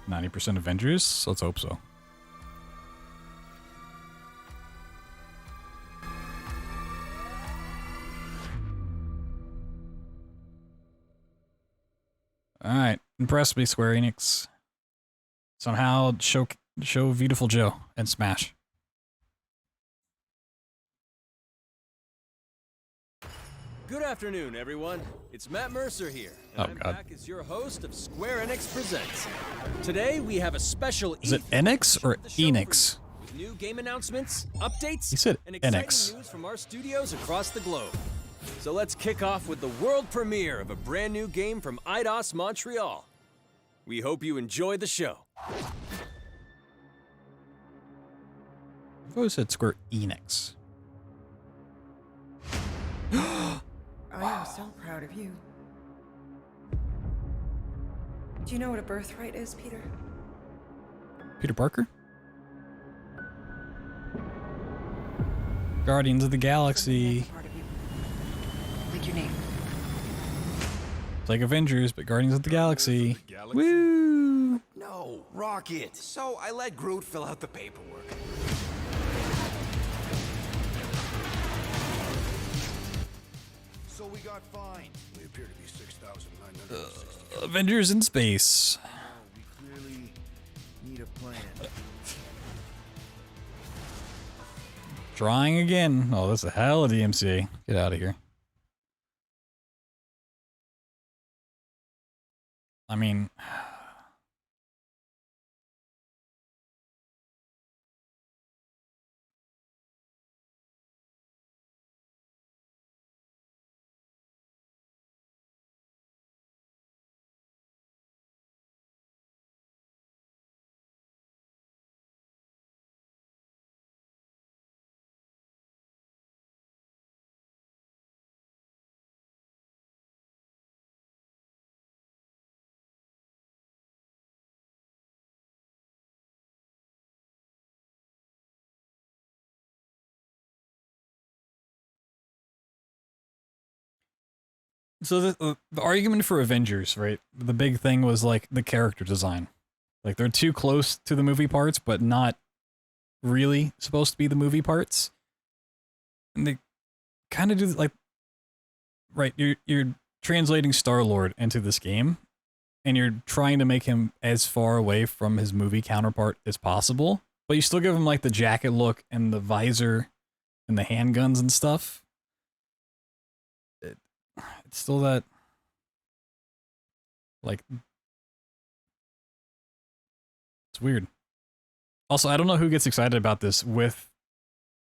90% Avengers? Let's hope so. Alright, impress me, Square Enix. Somehow show Beautiful Joe and Smash. Good afternoon, everyone. It's Matt Mercer here, and I'm back as your host of Square Enix Presents. Today we have a special Is it Enix or Enix? With new game announcements, updates, He said and exciting Enix. news from our studios across the globe. So let's kick off with the world premiere of a brand new game from Eidos Montreal. We hope you enjoy the show. I've always said Square Enix. I am so proud of you. Do you know what a birthright is, Peter? Peter Parker? Guardians of the Galaxy. Like your name. It's like Avengers, but Guardians of the Galaxy. Woo! No, Rocket. So I let Groot fill out the paperwork. So we got fined. We appear to be 6,960. Avengers in space. We clearly need a plan. Drawing again. Oh, that's a hell of a DMCA. Get out of here. I mean... So the argument for Avengers, right? The big thing was like the character design. Like they're too close to the movie parts, but not really supposed to be the movie parts. And they kind of do like, right? You're translating Star-Lord into this game, and you're trying to make him as far away from his movie counterpart as possible, but you still give him like the jacket look and the visor and the handguns and stuff. It's still that, like, it's weird. Also, I don't know who gets excited about this with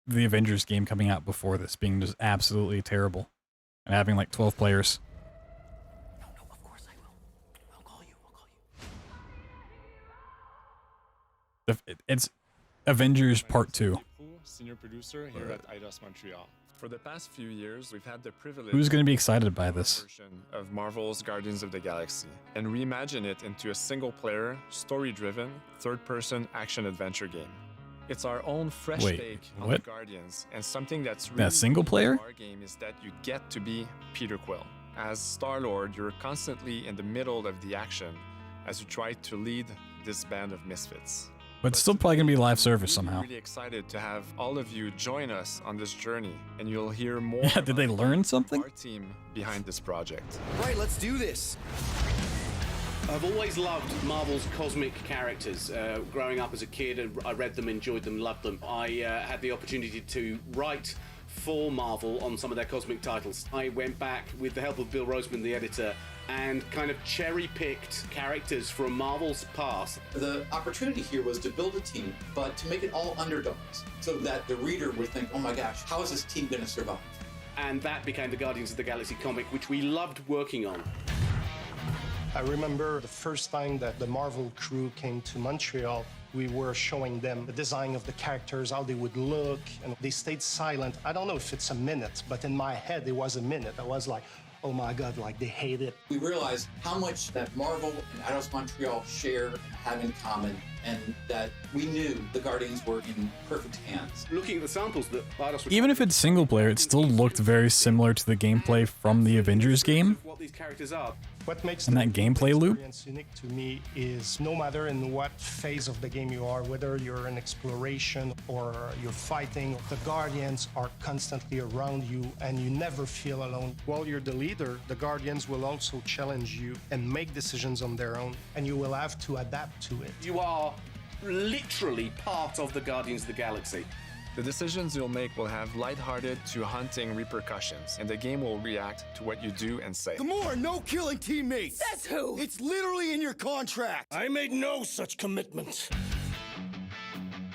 the Avengers game coming out before this being just absolutely terrible and having like 12 players. No, of course I will. I'll call you. It's Avengers Part 2. Senior producer here at Eidos Montreal. For the past few years, we've had the privilege. Who's going to be excited by this? Version of Marvel's Guardians of the Galaxy and reimagine it into a single-player, story-driven, third-person action-adventure game. It's our own fresh take on the Guardians, and something that's really single player? Our game is that you get to be Peter Quill. As Star-Lord, you're constantly in the middle of the action as you try to lead this band of misfits. But it's still probably going to be live service somehow. I'm really excited to have all of you join us on this journey, and you'll hear more. Yeah, did they learn something? Our team behind this project. Right, let's do this. I've always loved Marvel's cosmic characters. Growing up as a kid, I read them, enjoyed them, loved them. I had the opportunity to write for Marvel on some of their cosmic titles. I went back with the help of Bill Roseman, the editor, and kind of cherry-picked characters from Marvel's past. The opportunity here was to build a team, but to make it all underdogs, so that the reader would think, oh my gosh, how is this team going to survive? And that became the Guardians of the Galaxy comic, which we loved working on. I remember the first time that the Marvel crew came to Montreal, we were showing them the design of the characters, how they would look, and they stayed silent. I don't know if it's a minute, but in my head, it was a minute. I was like, oh my god, like they hate it. We realized how much that Marvel and Eidos Montreal share and have in common, and that we knew the Guardians were in perfect hands. Looking at the samples that Eidos were Even if it's single player, it still looked very similar to the gameplay from the Avengers game. what these characters are. What makes And the that gameplay loop? experience unique to me is no matter in what phase of the game you are, whether you're in exploration or you're fighting, the Guardians are constantly around you and you never feel alone. While you're the leader, the Guardians will also challenge you and make decisions on their own, and you will have to adapt to it. You are literally part of the Guardians of the Galaxy. The decisions you'll make will have lighthearted to haunting repercussions, and the game will react to what you do and say. Gamora, no killing teammates! Says who? It's literally in your contract! I made no such commitment.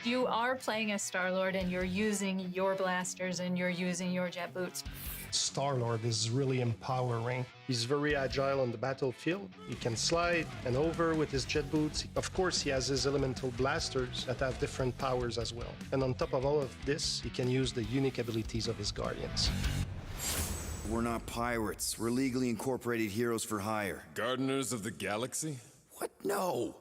You are playing as Star-Lord and you're using your blasters and you're using your jet boots. Star-Lord is really empowering. He's very agile on the battlefield. He can slide and over with his jet boots. Of course, he has his elemental blasters that have different powers as well. And on top of all of this, he can use the unique abilities of his Guardians. We're not pirates. We're legally incorporated heroes for hire. Gardeners of the Galaxy? What? No.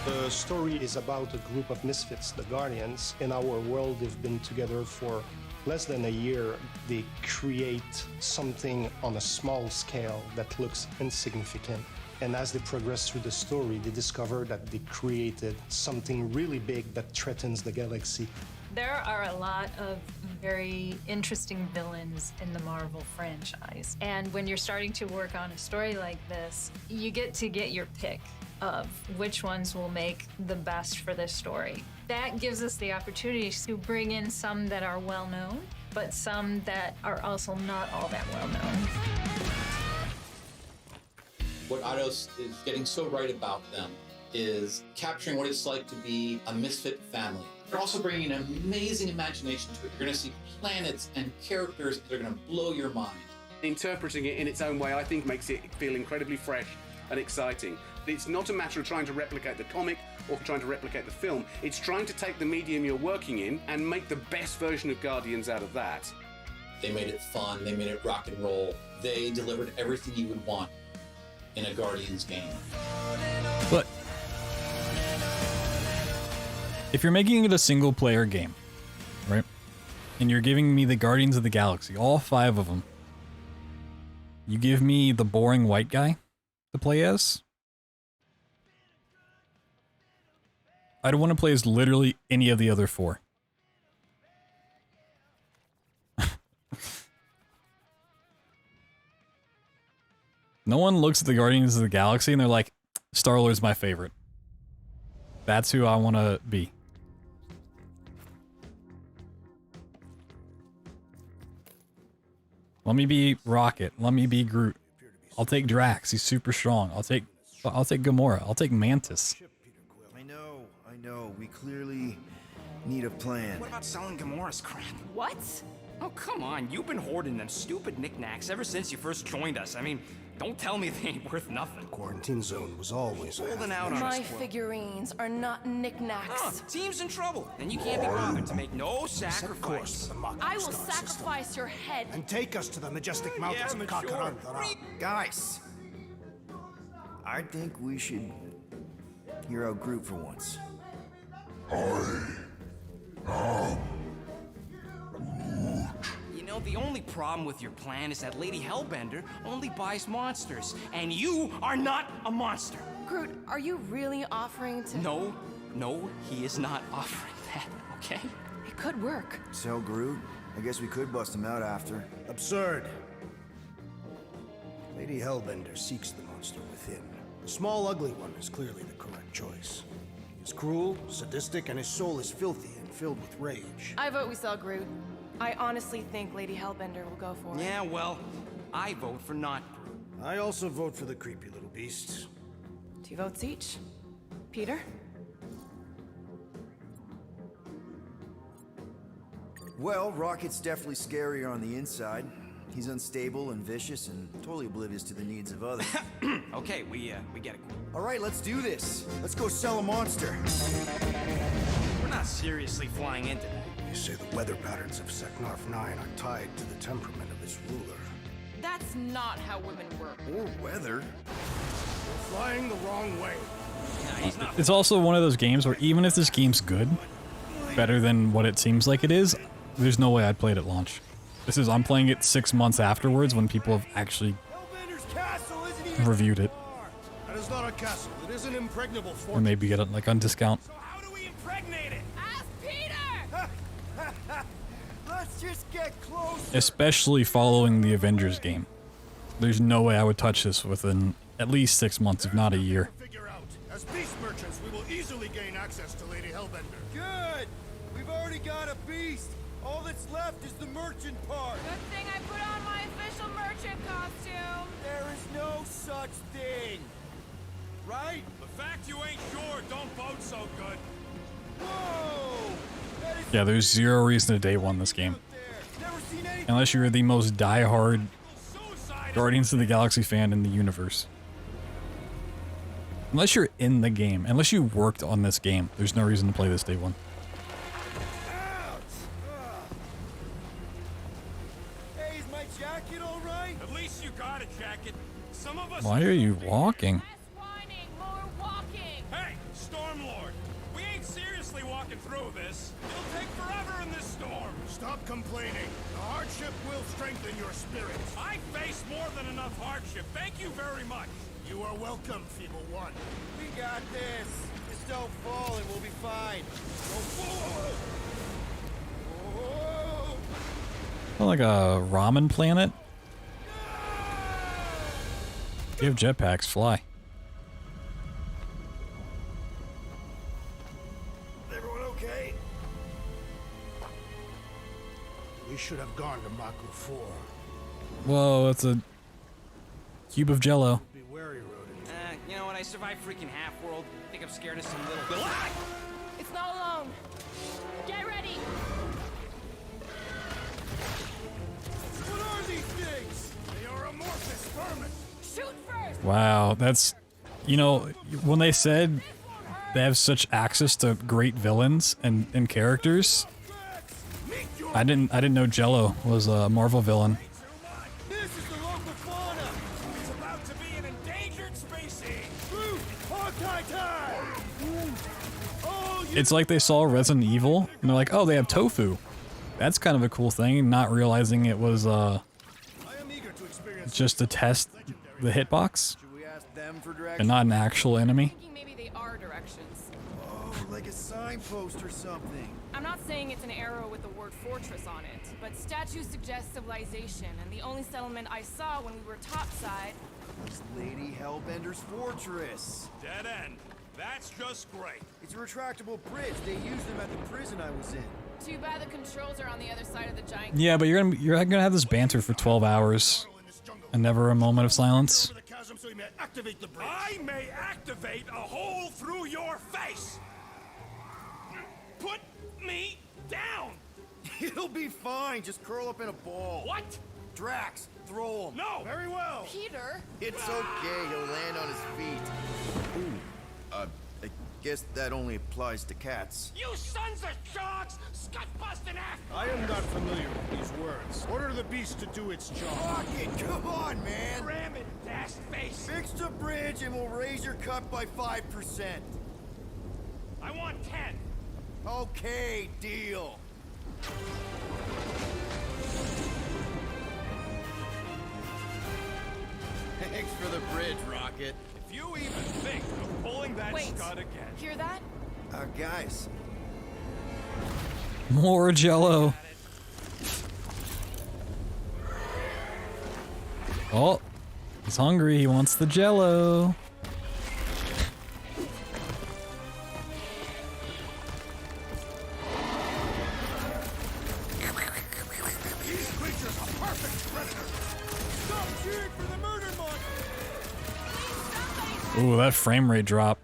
The story is about a group of misfits, the Guardians. In our world, they've been together for less than a year. They create something on a small scale that looks insignificant. And as they progress through the story, they discover that they created something really big that threatens the galaxy. There are a lot of very interesting villains in the Marvel franchise. And when you're starting to work on a story like this, you get to get your pick of which ones will make the best for this story. That gives us the opportunity to bring in some that are well known, but some that are also not all that well known. What Eidos is getting so right about them is capturing what it's like to be a misfit family. They're also bringing an amazing imagination to it. You're going to see planets and characters that are going to blow your mind. Interpreting it in its own way, I think, makes it feel incredibly fresh and exciting. It's not a matter of trying to replicate the comic or trying to replicate the film. It's trying to take the medium you're working in and make the best version of Guardians out of that. They made it fun. They made it rock and roll. They delivered everything you would want in a Guardians game. But if you're making it a single player game, right? And you're giving me the Guardians of the Galaxy, all 5 of them. You give me the boring white guy to play as? I don't want to play as literally any of the other 4. No one looks at the Guardians of the Galaxy and they're like, Star-Lord's my favorite. That's who I want to be. Let me be Rocket. Let me be Groot. I'll take Drax. He's super strong. I'll take Gamora. I'll take Mantis. I know. We clearly need a plan. What about selling Gamora's crap? What? Oh, come on. You've been hoarding them stupid knickknacks ever since you first joined us. I mean, don't tell me they ain't worth nothing. Quarantine zone was always holding out on us. My figurines are not knickknacks. Team's in trouble, and you can't be bothered to make no sacrifice. I will sacrifice your head. And take us to the majestic mountains of Kakarantara. Guys, I think we should hear out Groot for once. You know, the only problem with your plan is that Lady Hellbender only buys monsters, and you are not a monster. Groot, are you really offering to... No, he is not offering that, okay? It could work. Sell Groot? I guess we could bust him out after. Absurd. Lady Hellbender seeks the monster within. The small, ugly one is clearly the correct choice. He's cruel, sadistic, and his soul is filthy and filled with rage. I vote we sell Groot. I honestly think Lady Hellbender will go for it. Yeah, well, I vote for not Groot. I also vote for the creepy little beast. 2 votes each. Peter? Well, Rocket's definitely scarier on the inside. He's unstable and vicious and totally oblivious to the needs of others. Okay, we get it. All right, let's do this. Let's go sell a monster. We're not seriously flying into that. They say the weather patterns of Seknarf 9 are tied to the temperament of its ruler. That's not how women work. Or weather. We're flying the wrong way. It's also one of those games where even if this game's good, better than what it seems like it is, there's no way I'd play it at launch. I'm playing it 6 months afterwards when people have actually reviewed it. That is not a castle. It is an impregnable fortress. Or maybe get it like on discount. So how do we impregnate it? Ask Peter! Let's just get close. Especially following the Avengers game. There's no way I would touch this within at least 6 months, if not a year. Figure out. As beast merchants, we will easily gain access to Lady Hellbender. Good. We've already got a beast. All that's left is the merchant part. Good thing I put on my official merchant costume. There is no such thing. Right? The fact you ain't sure don't bode so good. Whoa! Yeah, there's zero reason to day one this game. Unless you're the most die-hard Guardians of the Galaxy fan in the universe. Unless you're in the game. Unless you worked on this game. There's no reason to play this day one. Hey, is my jacket all right? At least you got a jacket. Some of us. Why are you walking? Hey, Stormlord, we ain't seriously walking through this. It'll take forever in this storm. Stop complaining. The hardship will strengthen your spirit. I face more than enough hardship. Thank you very much. You are welcome, Feeble One. We got this. Just don't fall and we'll be fine. Oh, like a ramen planet? You have jetpacks, fly. Everyone okay? We should have gone to Maku 4. Whoa, that's a cube of jello. Be wary, rodent. You know what? I survived freaking Half-World. Think I'm scared of some little... It's not alone. Get ready. What are these things? They are amorphous vermin. Shoot first. Wow, that's... You know, when they said they have such access to great villains and characters, I didn't know Jello was a Marvel villain. This is the local fauna. It's about to be an endangered species. Fruit, Hawkeye time. Oh, It's like they saw Resident Evil and they're like, oh, they have tofu. That's kind of a cool thing, not realizing it was just to test the hitbox and not an actual enemy. Maybe they are directions. Oh, like a signpost or something. I'm not saying it's an arrow with the word fortress on it, but statues suggest civilization, and the only settlement I saw when we were topside was Lady Hellbender's fortress. Dead end. That's just great. It's a retractable bridge. They used them at the prison I was in. Too bad the controls are on the other side of the giant. Yeah, but you're gonna have this banter for 12 hours and never a moment of silence. I may activate a hole through your face. Put me down. It'll be fine. Just curl up in a ball. What? Drax, throw him. No. Very well. Peter. It's okay. He'll land on his feet. Ooh. I guess that only applies to cats. You sons of sharks! Scut-busting ass! I am not familiar with these words. Order the beast to do its job. Rocket, come on, man. Ram it, dash face! Fix the bridge and we'll raise your cut by 5%. I want 10. Okay, deal. Thanks for the bridge, Rocket. If you even think of pulling that Wait. scud again. Hear that? Guys. More Jello. Oh, he's hungry. He wants the Jello. These creatures are perfect predators. Stop cheering for the murder monster. Ooh, that frame rate drop.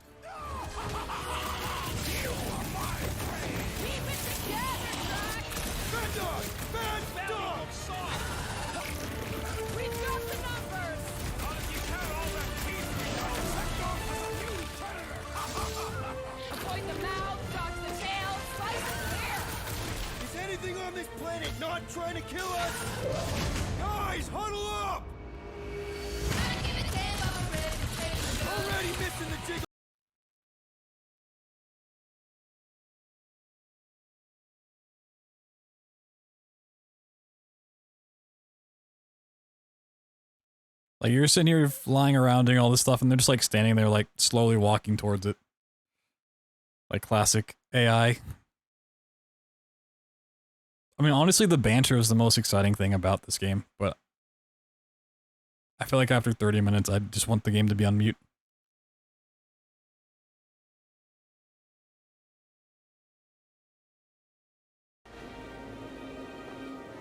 Is anything on this planet not trying to kill us? Guys! Guys, huddle up! Already missing the jiggle. Like, you're sitting here flying around doing all this stuff, and they're just like standing there, like slowly walking towards it. Like classic AI. I mean, honestly, the banter is the most exciting thing about this game, but I feel like after 30 minutes, I just want the game to be on mute.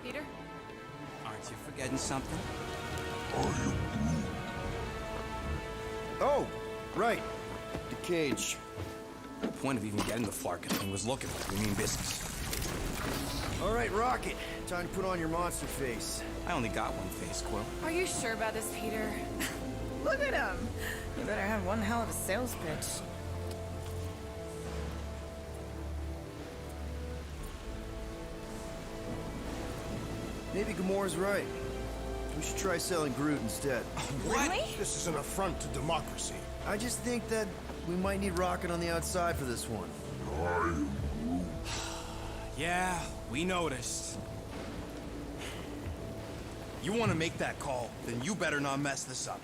Peter? Aren't you forgetting something? Oh, right. The cage. The point of even getting the Flarkin thing was looking like we mean business. All right, Rocket. Time to put on your monster face. I only got one face, Quill. Are you sure about this, Peter? Look at him. You better have one hell of a sales pitch. Maybe Gamora's right. We should try selling Groot instead. Really? This is an affront to democracy. I just think that we might need Rocket on the outside for this one. Yeah, we noticed. You want to make that call, then you better not mess this up.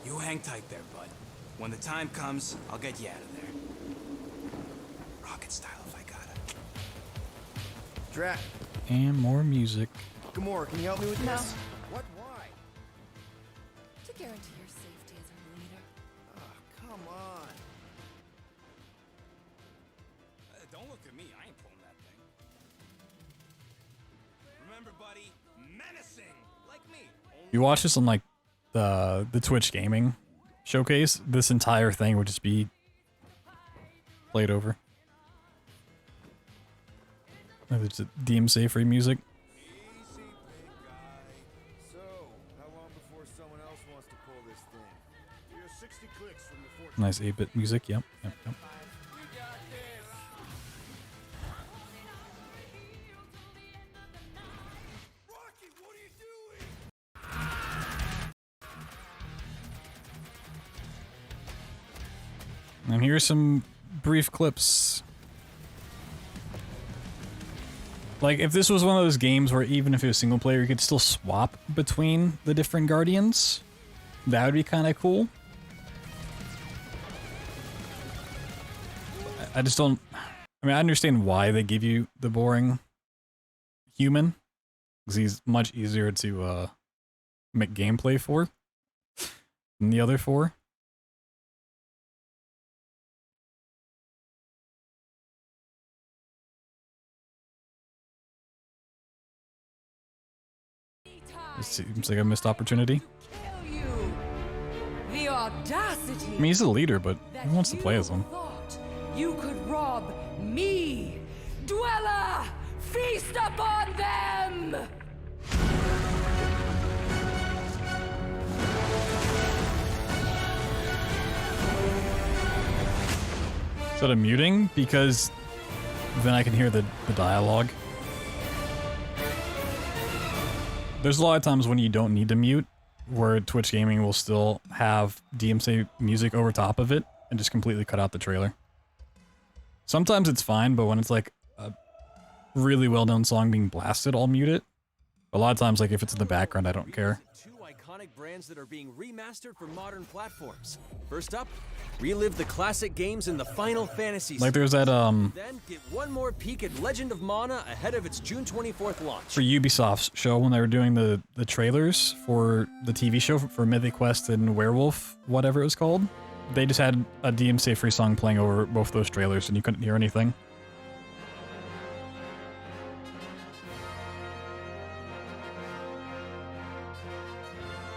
You hang tight there, bud. When the time comes, I'll get you out of there. Rocket style if I gotta. Drat. And more music. Gamora, can you help me with No. this? What? Why? To guarantee your safety as a leader. Oh, come on. Don't look at me, I ain't pulling that thing. Remember, buddy, menacing, like me. You watch this on like the Twitch gaming showcase, this entire thing would just be played over. There's DMCA free music. So, how long before someone else wants to pull this thing? You're 60 clicks from the fortune. Nice 8-bit music. Yep. And here's some brief clips. Like, if this was one of those games where even if it was single player, you could still swap between the different Guardians, that would be kind of cool. I just don't... I mean, I understand why they give you the boring human, because he's much easier to make gameplay for than the other four. It seems like a missed opportunity. The audacity. I mean, he's the leader, but who wants to play as him? You could rob me, Dweller! Feast upon them! Is that a muting? Because then I can hear the dialogue. There's a lot of times when you don't need to mute, where Twitch Gaming will still have DMCA music over top of it and just completely cut out the trailer. Sometimes it's fine, but when it's like a really well-known song being blasted, I'll mute it. A lot of times, like if it's in the background, I don't care. Two iconic brands that are being remastered for modern platforms. First up, relive the classic games in the Final Fantasy Like there's that Then get one more peek at Legend of Mana ahead of its June 24th launch. for Ubisoft's show when they were doing the trailers for the TV show for Mythic Quest and Werewolf, whatever it was called. They just had a DMCA free song playing over both those trailers and you couldn't hear anything.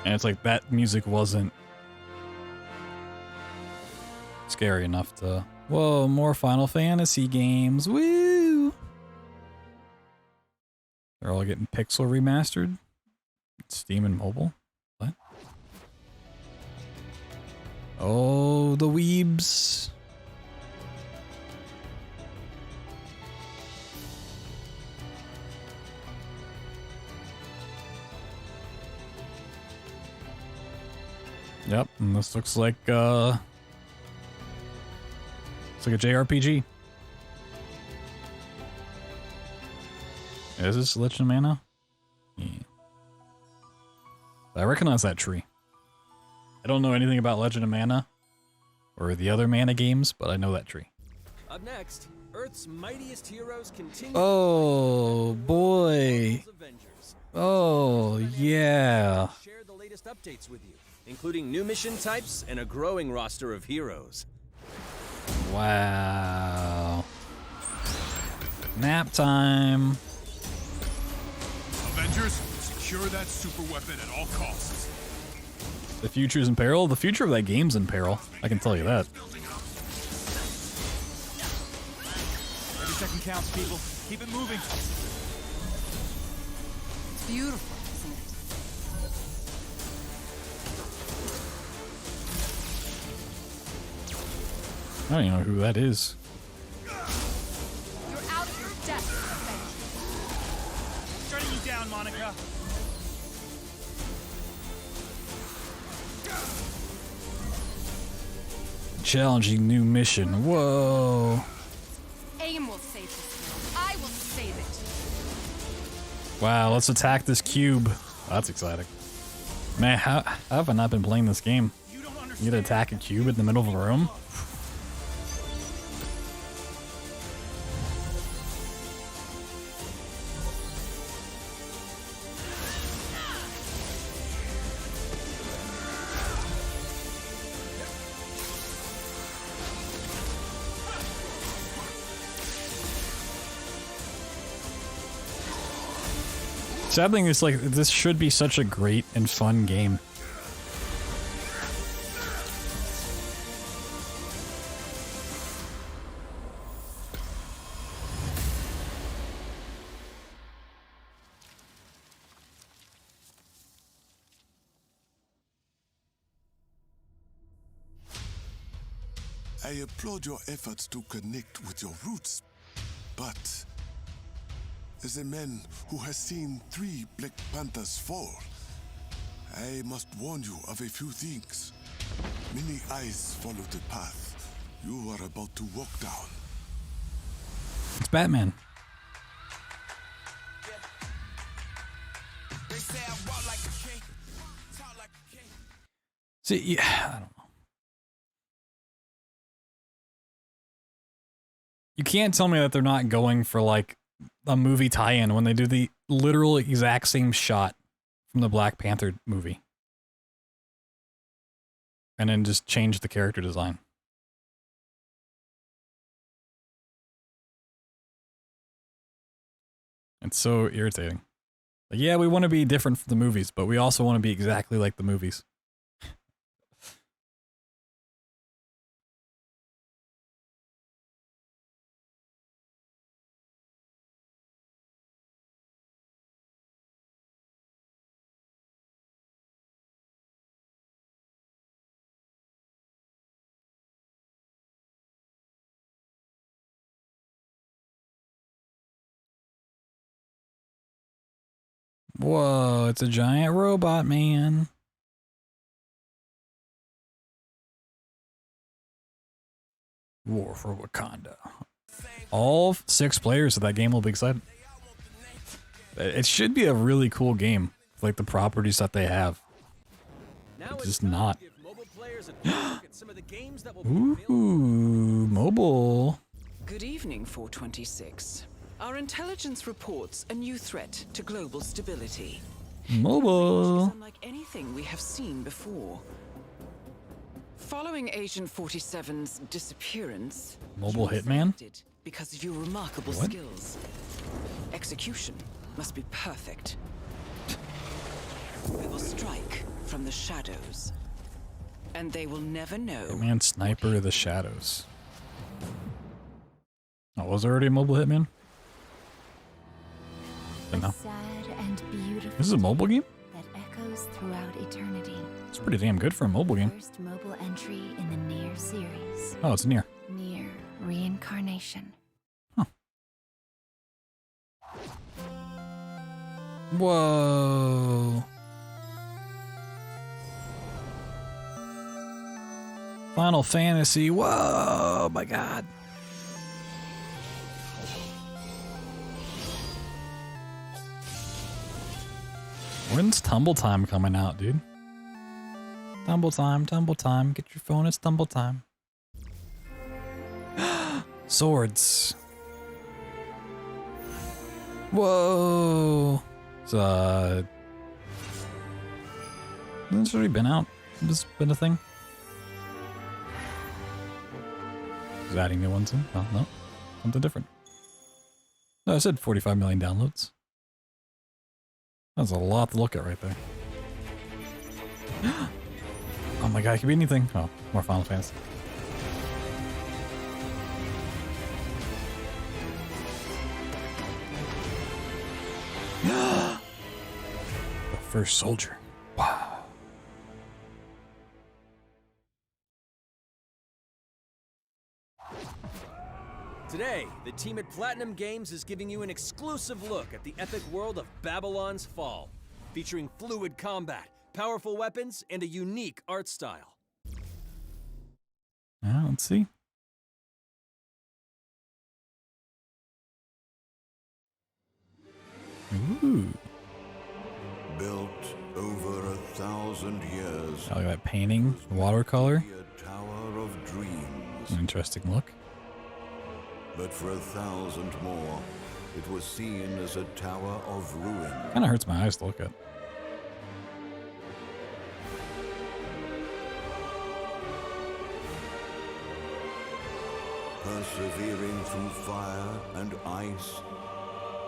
And it's like that music wasn't scary enough to... Whoa, more Final Fantasy games, woo! They're all getting pixel remastered? Steam and mobile? What? Oh, the weebs. Yep, and this looks like it's like a JRPG. Is this Legend of Mana? Yeah. I recognize that tree. I don't know anything about Legend of Mana or the other Mana games, but I know that tree. Up next, Earth's mightiest heroes continue. Oh boy. Oh yeah. Share the latest updates with you, including new mission types and a growing roster of heroes. Wow. Nap time. Avengers, secure that super weapon at all costs. The future's in peril. The future of that game's in peril. I can tell you that. Every second counts, people. Keep it moving. It's beautiful, isn't it? I don't even know who that is. You're out of your depth, Avenger. Shutting you down, Monica. Challenging new mission. Whoa. Aim will save this world. I will save it. Wow, let's attack this cube. That's exciting. Man, how have I not been playing this game? You to attack a cube in the middle of a room? Sad thing is, like, this should be such a great and fun game. I applaud your efforts to connect with your roots, but as a man who has seen 3 Black Panthers fall, I must warn you of a few things. Many eyes follow the path you are about to walk down. It's Batman. See, yeah, I don't know. You can't tell me that they're not going for, like, a movie tie-in when they do the literal exact same shot from the Black Panther movie. And then just change the character design. It's so irritating. Like, yeah, we want to be different from the movies, but we also want to be exactly like the movies. Whoa, it's a giant robot man. War for Wakanda. All 6 players of that game will be excited. It should be a really cool game, like the properties that they have. It's just not. Ooh, mobile. Good evening, 426. Our intelligence reports a new threat to global stability. Mobile. Which is unlike anything we have seen before. Following Agent 47's disappearance, Mobile hitman? because of your remarkable What? skills. Execution must be perfect. We will strike from the shadows, and they will never know. Hitman Sniper of the Shadows. Oh, was there already a mobile hitman? No. Sad and beautiful. This is a mobile game? That echoes throughout eternity. It's pretty damn good for a mobile game. First mobile entry in the Nier series. Oh, it's near. Nier Reincarnation. Whoa. Final Fantasy. Whoa, my God. When's Tumble Time coming out, dude? Tumble Time, Tumble Time. Get your phone, it's Tumble Time. Swords. Whoa. It's it's already been out. This has been a thing. Is adding new ones in? Oh, no. Something different. No, I said 45 million downloads. That's a lot to look at right there. Oh my God, it could be anything. Oh, more Final Fantasy. The first soldier. Wow. Today, the team at Platinum Games is giving you an exclusive look at the epic world of Babylon's Fall, featuring fluid combat, powerful weapons, and a unique art style. Let's see. Ooh. Built over 1,000 years. I like that painting, watercolor. A tower of dreams. An interesting look. But for 1,000 more, it was seen as a tower of ruin. Kind of hurts my eyes to look at. Persevering through fire and ice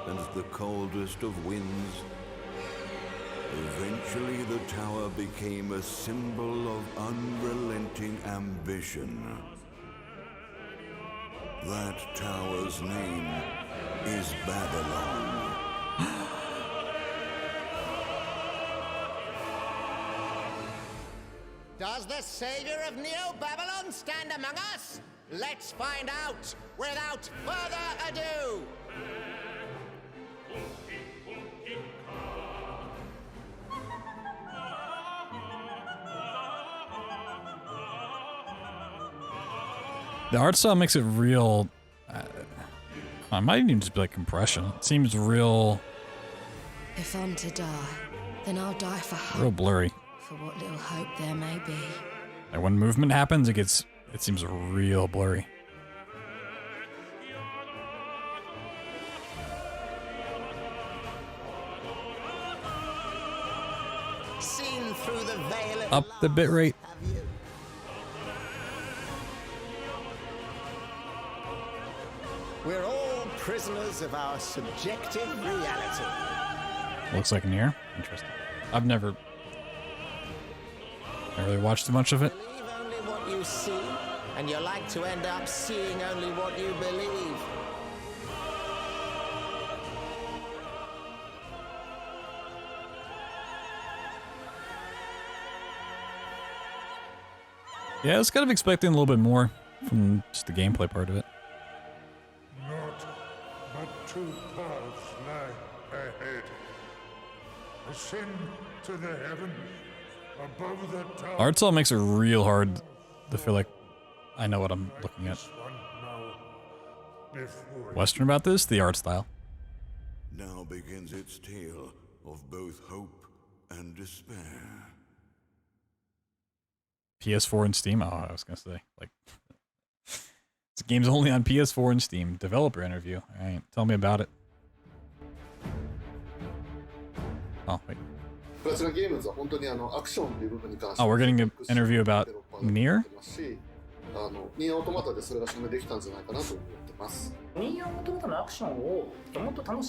and the coldest of winds, eventually the tower became a symbol of unrelenting ambition. That tower's name is Babylon. Does the savior of Neo-Babylon stand among us? Let's find out without further ado. The art style makes it real. I might even just be like compression. It seems real. If I'm to die, then I'll die for hope. Real blurry. For what little hope there may be. Like when movement happens, it seems real blurry. Seen through the veil of Up the bitrate. We're all prisoners of our subjective reality. Looks like Nier. Interesting. I've never really watched too much of it. Believe only what you see, and you're like to end up seeing only what you believe. Yeah, I was kind of expecting a little bit more from just the gameplay part of it. Not but two paths lie ahead. Ascend to the heavens above the tower. Art style makes it real hard to feel like I know what I'm looking at. Western about this, the art style. Now begins its tale of both hope and despair. PS4 and Steam? Oh, I was gonna say, like, this game's only on PS4 and Steam. Developer interview. All right, tell me about it. Oh, wait. Oh, we're getting an interview about Nier?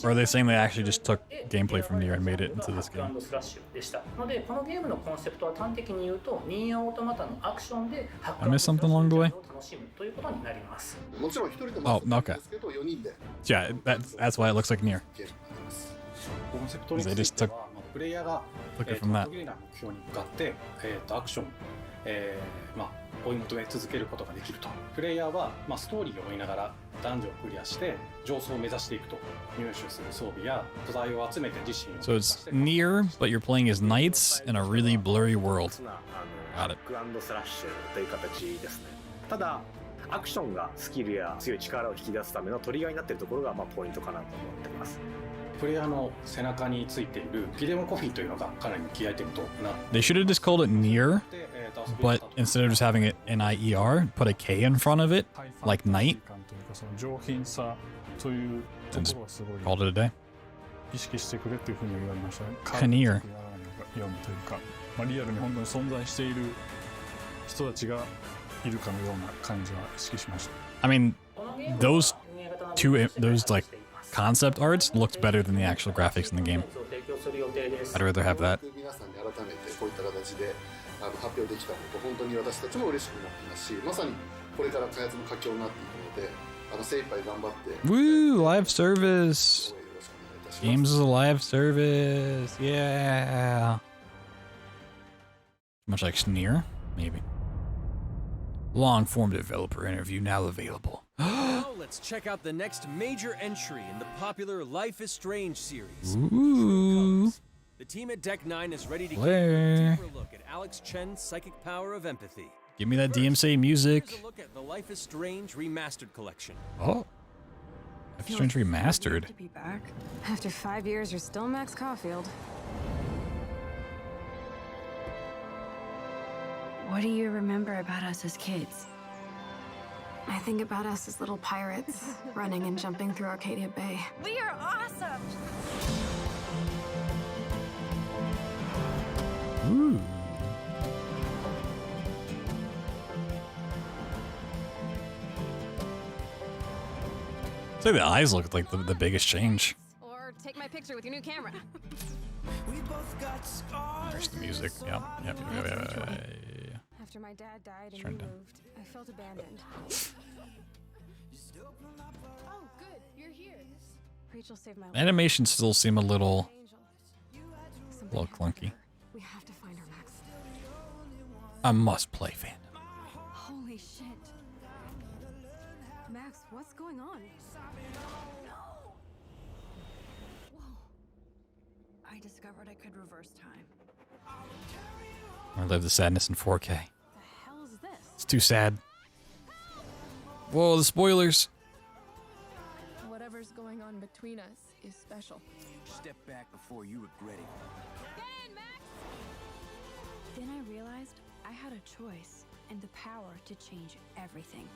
Or are they saying they actually just took gameplay from Nier and made it into this game? I missed something along the way? Oh, okay. Yeah, that's why it looks like Nier. They just took it from that. 追い求め続けることができると。プレイヤーはストーリーを追いながらダンジョンをクリアして上層を目指していくと。入手する装備や素材を集めて自身を。 So it's Nier, but you're playing as knights in a really blurry world. Got it. グランドスラッシュという形ですね。ただアクションがスキルや強い力を引き出すためのトリガーになっているところがポイントかなと思っています。プレイヤーの背中についているフィデモコフィーというのがかなりキーアイテムとなって They should have just called it Nier, but instead of just having it NIER, put a K in front of it, like night. その上品さというところはすごい Called it a day. 意識してくれというふうに言われましたね。 Nier. 読むというか、リアルに本当に存在している人たちがいるかのような感じは意識しました。 I mean, those like concept arts looked better than the actual graphics in the game. I'd rather have that. 皆さんに改めてこういった形で発表できたこと本当に私たちも嬉しくなっていますし、まさにこれから開発の佳境になっていくので、精一杯頑張って。Woo! Live service. Games is a live service. Yeah. Much like Nier, maybe. Long-form developer interview now available. Now let's check out the next major entry in the popular Life is Strange series. Ooh. The team at Deck 9 is ready to give Blair. you a deeper look at Alex Chen's psychic power of empathy. Give me that DMC music. Here's a look at the Life is Strange Remastered collection. Oh. Life is Strange Remastered. To be back. After 5 years, you're still Max Caulfield. What do you remember about us as kids? I think about us as little pirates, running and jumping through Arcadia Bay. We are awesome! Ooh. Say the eyes look like the biggest change. Or take my picture with your new camera. There's the music. Yep. After my dad died and Turn we down. moved, I felt abandoned. Oh, good. You're here. Rachel saved my life. Animations still seem a little clunky. We have to find her, Max. A must-play fandom. Holy shit. Max, what's going on? No! Whoa. I discovered I could reverse time. Or live the sadness in 4K. The hell is this? It's too sad. Whoa, the spoilers. Whatever's going on between us is special. Step back before you regret it. Then I realized I had a choice and the power to change everything.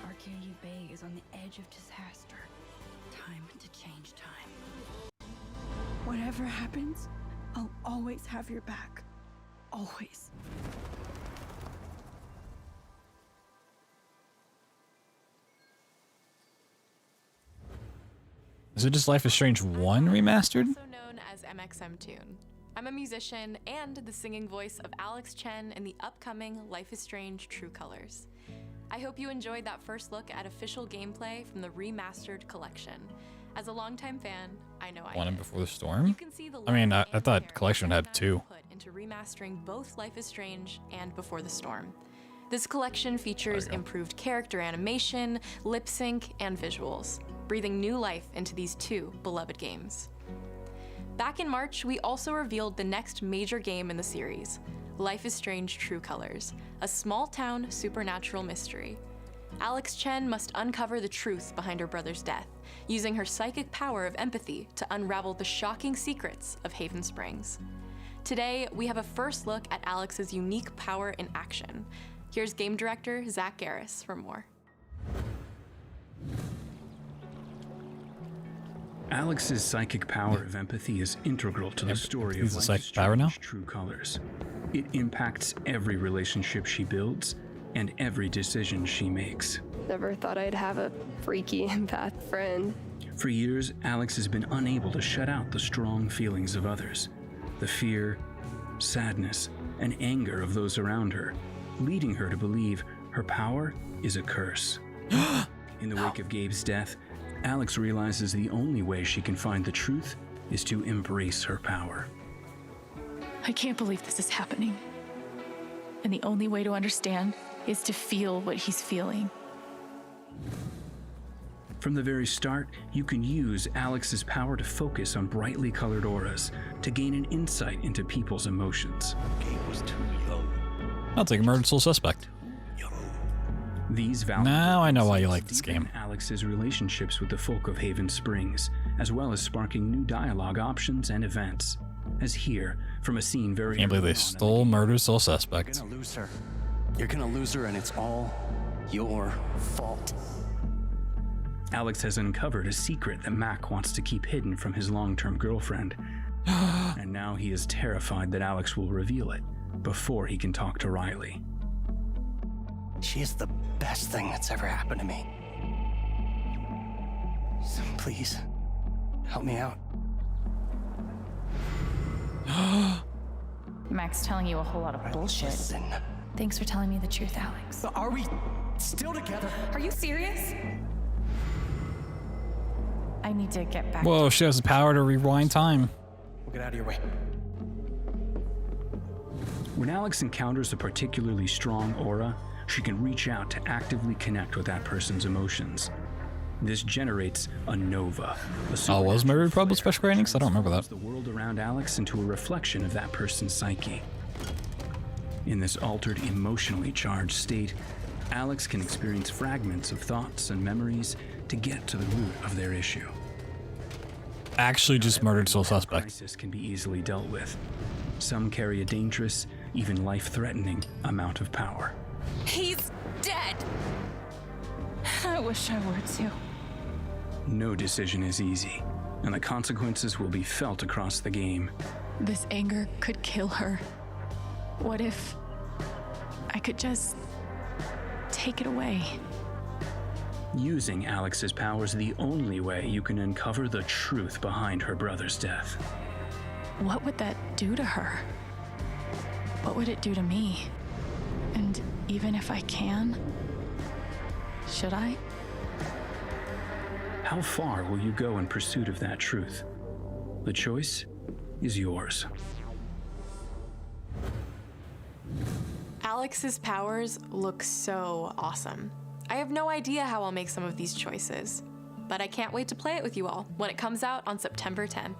Arcadia Bay is on the edge of disaster. Time to change time. Whatever happens, I'll always have your back. Always. Is it just Life is Strange 1 remastered? Also known as MXM Tune. I'm a musician and the singing voice of Alex Chen in the upcoming Life is Strange True Colors. I hope you enjoyed that first look at official gameplay from the remastered collection. As a longtime fan, I know I One and did. Before the Storm? You can see the I mean, love I and thought care Collection that had fans 2. put into remastering both Life is Strange and Before the Storm. This collection features improved character animation, lip sync, and visuals, breathing new life into these two beloved games. Back in March, we also revealed the next major game in the series, Life is Strange True Colors, a small-town supernatural mystery. Alex Chen must uncover the truth behind her brother's death, using her psychic power of empathy to unravel the shocking secrets of Haven Springs. Today, we have a first look at Alex's unique power in action. Here's game director Zach Garris for more. Alex's psychic power of empathy is integral to the story of Life is Strange True Colors. It impacts every relationship she builds and every decision she makes. Never thought I'd have a freaky empath friend. For years, Alex has been unable to shut out the strong feelings of others, the fear, sadness, and anger of those around her, leading her to believe her power is a curse. In the wake of Gabe's death, Alex realizes the only way she can find the truth is to embrace her power. I can't believe this is happening. And the only way to understand is to feel what he's feeling. From the very start, you can use Alex's power to focus on brightly colored auras to gain an insight into people's emotions. Kate was too young. I'll take a murdered soul suspect. These now I know why you like this game. Alex's relationships with the folk of Haven Springs, as well as sparking new dialogue options and events. As here, from a scene very Can't believe they stole murdered soul suspect. You're gonna lose her. You're gonna lose her, and it's all your fault. Alex has uncovered a secret that Mac wants to keep hidden from his long-term girlfriend. And now he is terrified that Alex will reveal it before he can talk to Riley. She is the best thing that's ever happened to me. So please, help me out. Mac's telling you a whole lot of bullshit. Listen. Thanks for telling me the truth, Alex. But are we still together? Are you serious? I need to get back. Whoa, she has the power to rewind time. We'll get out of your way. When Alex encounters a particularly strong aura, she can reach out to actively connect with that person's emotions. This generates a nova. Was murdered published by Square Enix? I don't remember that. The world around Alex into a reflection of that person's psyche. In this altered, emotionally charged state, Alex can experience fragments of thoughts and memories to get to the root of their issue. Actually just murdered soul suspect. Crisis can be easily dealt with. Some carry a dangerous, even life-threatening amount of power. He's dead! I wish I were too. No decision is easy, and the consequences will be felt across the game. This anger could kill her. What if I could just take it away? Using Alex's power is the only way you can uncover the truth behind her brother's death. What would that do to her? What would it do to me? And even if I can, should I? How far will you go in pursuit of that truth? The choice is yours. Alex's powers look so awesome. I have no idea how I'll make some of these choices, but I can't wait to play it with you all when it comes out on September 10th.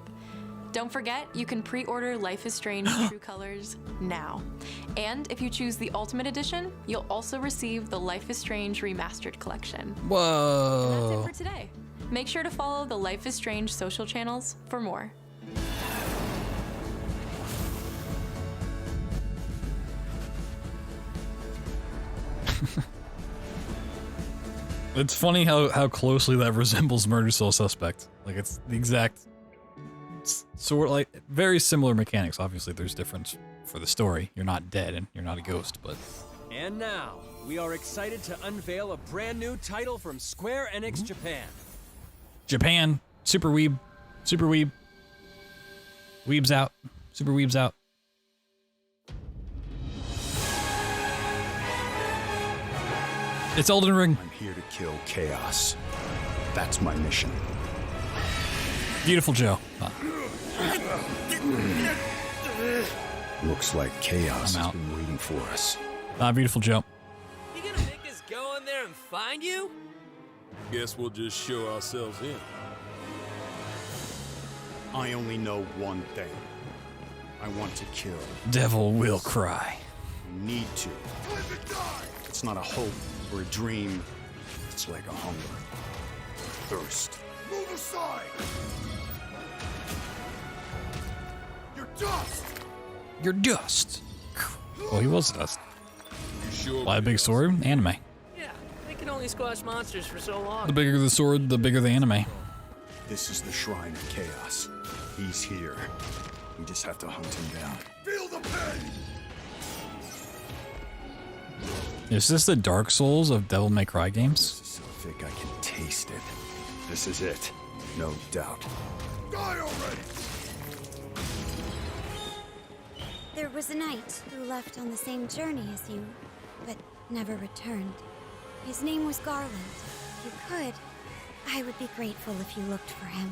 Don't forget, you can pre-order Life is Strange True Colors now. And if you choose the Ultimate Edition, you'll also receive the Life is Strange Remastered Collection. Whoa. And that's it for today. Make sure to follow the Life is Strange social channels for more. It's funny how closely that resembles Murder Soul Suspect. Like, it's the exact sort, like, very similar mechanics. Obviously, there's difference for the story. You're not dead and you're not a ghost, but... And now, we are excited to unveil a brand new title from Square Enix Japan. Japan. Super Weeb. Super Weeb. Weeb's out. Super Weeb's out. It's Elden Ring. I'm here to kill chaos. That's my mission. Beautiful Joe. Looks like chaos has been waiting for us. Beautiful Joe. You gonna make us go in there and find you? Guess we'll just show ourselves in. I only know one thing. I want to kill. Devil will cry. I need to. It's not a hope or a dream. It's like a hunger. Thirst. Move aside! You're dust! You're dust. Well, he was dust. You sure? Why a big sword? Anime. Yeah, they can only squash monsters for so long. The bigger the sword, the bigger the anime. This is the shrine of chaos. He's here. We just have to hunt him down. Feel the pain! Is this the Dark Souls of Devil May Cry games? This is so thick I can taste it. This is it. No doubt. Die already! There was a knight who left on the same journey as you, but never returned. His name was Garland. If you could, I would be grateful if you looked for him.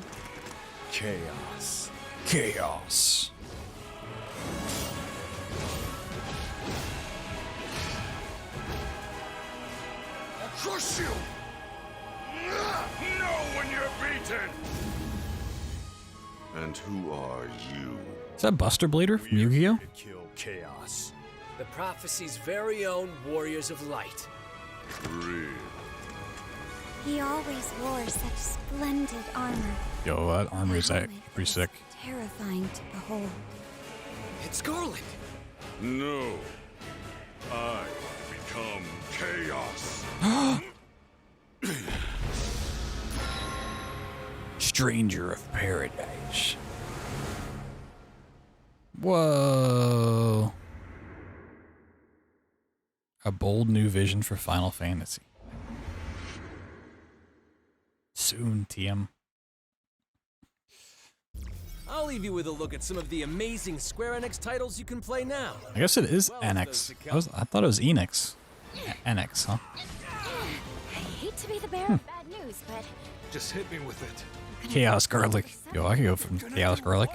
Chaos. Chaos. I'll crush you! No! defeated! And who are you? Is that Buster Blader from Yu-Gi-Oh? Kill chaos. The prophecy's very own warriors of light. Real. He always wore such splendid armor. Yo, that armor is pretty sick. Terrifying to behold. It's Garland. No. I become chaos. Stranger of Paradise. Whoa. A bold new vision for Final Fantasy. Soon, TM. I'll leave you with a look at some of the amazing Square Enix titles you can play now. I guess it is Enix. I thought it was Enix. Enix, huh? I hate to be the bearer of bad news, but Just hit me with it. Chaos Garlic. Yo, I can go from Chaos Garlic.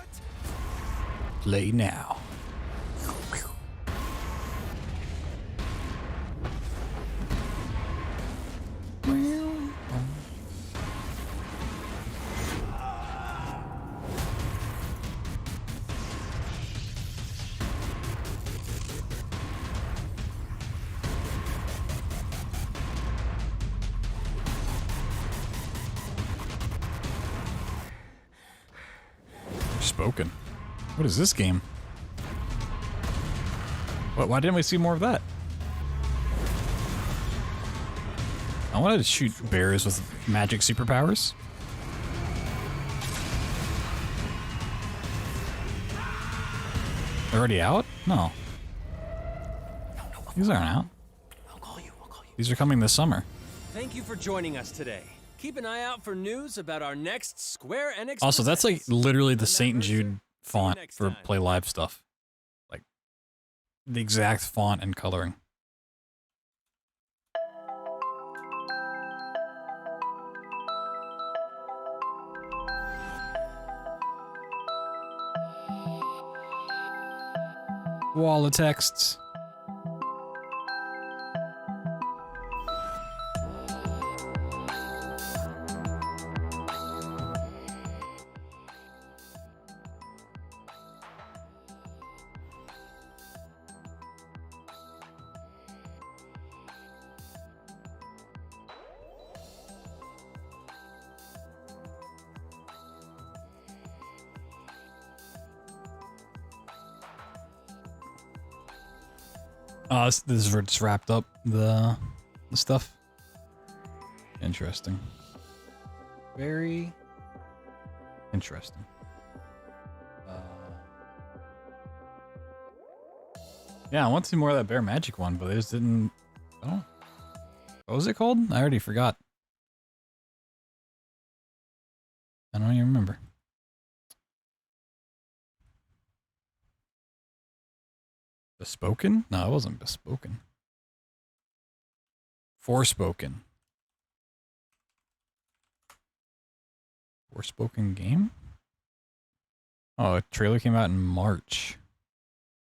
Play now. Spoken. What is this game? What? Why didn't we see more of that? I wanted to shoot bears with magic superpowers. They're already out? No. These aren't out. These are coming this summer. Thank you for joining us today. Keep an eye out for news about our next Square Enix. Also, that's like literally the St. Jude font for Play Live stuff. Like, the exact font and coloring. Wall of texts. This is where it's wrapped up the stuff. Interesting. Very interesting. Yeah, I want to see more of that Bear Magic one, but they just didn't. Oh, what was it called? I already forgot. I don't even remember. Bespoken? No, it wasn't Bespoken. Forspoken. Forspoken game? Oh, a trailer came out in March.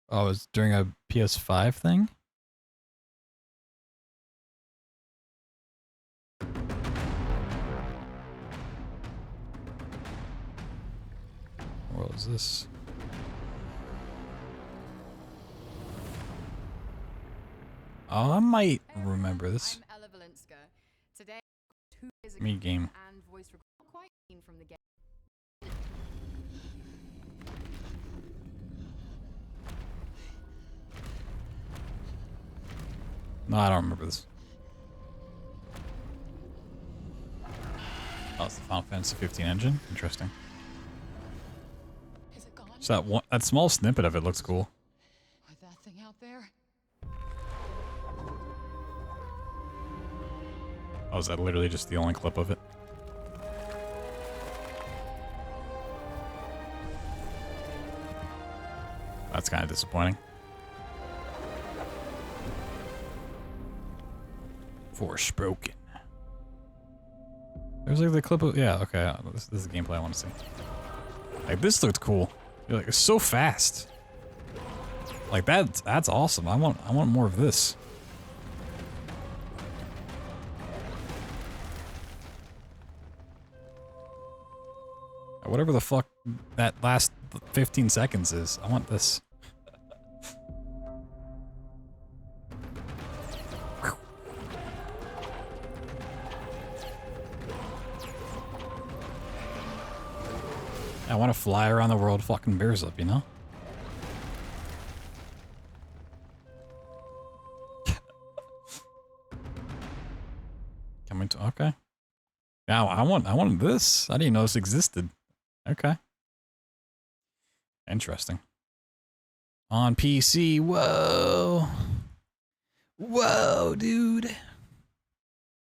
Oh, it was during a PS5 thing? What was this? Oh, I might remember this. Me game. No, I don't remember this. Oh, it's the Final Fantasy 15 engine. Interesting. So that small snippet of it looks cool. That thing out there? Oh, is that literally just the only clip of it? That's kind of disappointing. Forspoken. There's like the clip of, yeah, okay, this is the gameplay I want to see. Like, this looked cool. You're like, it's so fast. Like, that's awesome. I want more of this. whatever the fuck that last 15 seconds is. I want this. I want to fly around the world fucking bears up, you know? Coming to, okay. Yeah, I wanted this. I didn't even know this existed. Okay. Interesting. On PC, whoa. Whoa, dude.